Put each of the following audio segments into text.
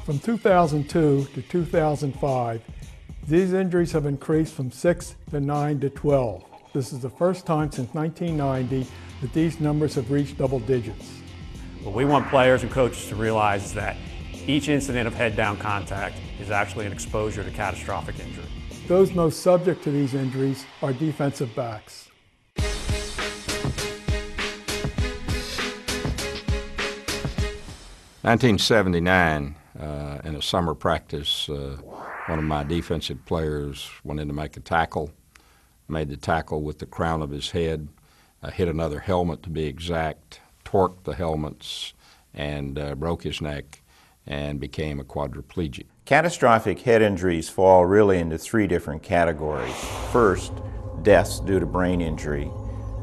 From 2002 to 2005, these injuries have increased from 6 to 9 to 12. This is the first time since 1990 that these numbers have reached double digits. What we want players and coaches to realize is that each incident of head-down contact is actually an exposure to catastrophic injury. Those most subject to these injuries are defensive backs. 1979, in a summer practice, one of my defensive players went in to make a tackle, made the tackle with the crown of his head, hit another helmet to be exact, torqued the helmets, and broke his neck and became a quadriplegic. Catastrophic head injuries fall really into three different categories. First, deaths due to brain injury.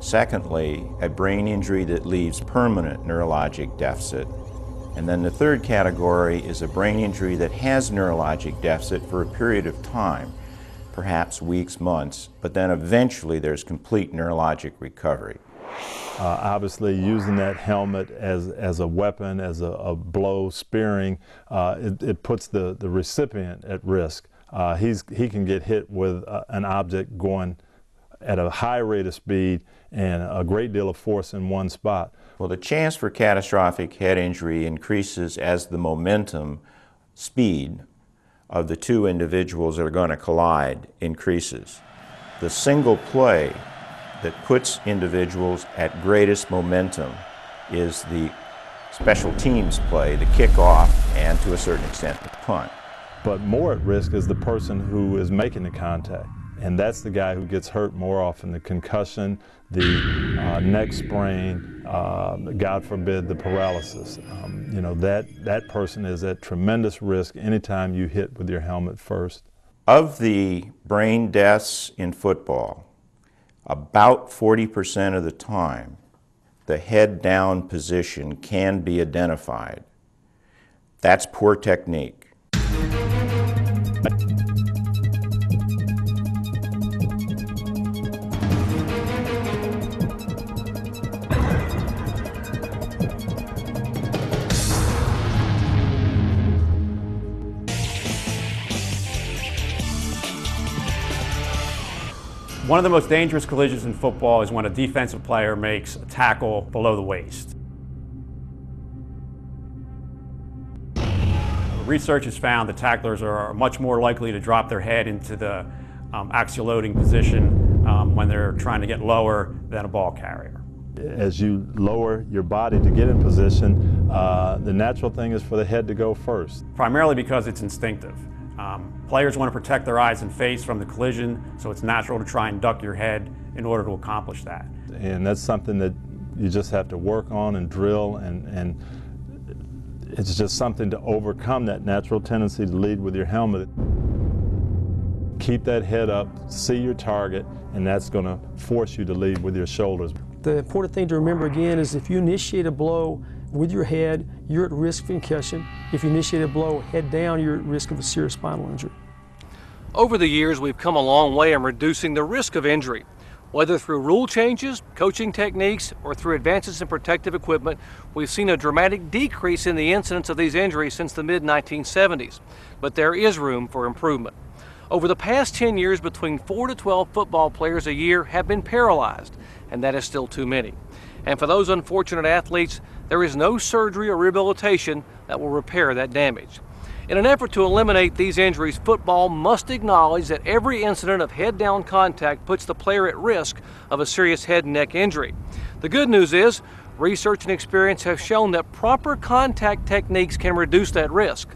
Secondly, a brain injury that leaves permanent neurologic deficit. And then the third category is a brain injury that has neurologic deficit for a period of time, perhaps weeks, months, but then eventually there's complete neurologic recovery. Obviously, using that helmet as a weapon, as a blow, spearing, it puts the recipient at risk. He can get hit with an object going at a high rate of speed and a great deal of force in one spot. Well, the chance for catastrophic head injury increases as the momentum, speed of the two individuals that are going to collide increases. The single play that puts individuals at greatest momentum is the special teams play, the kickoff, and to a certain extent the punt. But more at risk is the person who is making the contact, and that's the guy who gets hurt more often. The concussion, the neck sprain, God forbid the paralysis. You know, that person is at tremendous risk anytime you hit with your helmet first. Of the brain deaths in football, about 40% of the time, the head down position can be identified. That's poor technique. One of the most dangerous collisions in football is when a defensive player makes a tackle below the waist. Research has found that tacklers are much more likely to drop their head into the axial loading position when they're trying to get lower than a ball carrier. As you lower your body to get in position, the natural thing is for the head to go first. Primarily because it's instinctive. Players want to protect their eyes and face from the collision, so it's natural to try and duck your head in order to accomplish that. And that's something that you just have to work on and drill, and it's just something to overcome that natural tendency to lead with your helmet. Keep that head up, see your target, and that's going to force you to lead with your shoulders. The important thing to remember again is if you initiate a blow with your head, you're at risk of concussion. If you initiate a blow head down, you're at risk of a serious spinal injury. Over the years, we've come a long way in reducing the risk of injury. Whether through rule changes, coaching techniques, or through advances in protective equipment, we've seen a dramatic decrease in the incidence of these injuries since the mid-1970s. But there is room for improvement. Over the past 10 years, between 4 to 12 football players a year have been paralyzed, and that is still too many. And for those unfortunate athletes, there is no surgery or rehabilitation that will repair that damage. In an effort to eliminate these injuries, football must acknowledge that every incident of head-down contact puts the player at risk of a serious head and neck injury. The good news is, research and experience have shown that proper contact techniques can reduce that risk.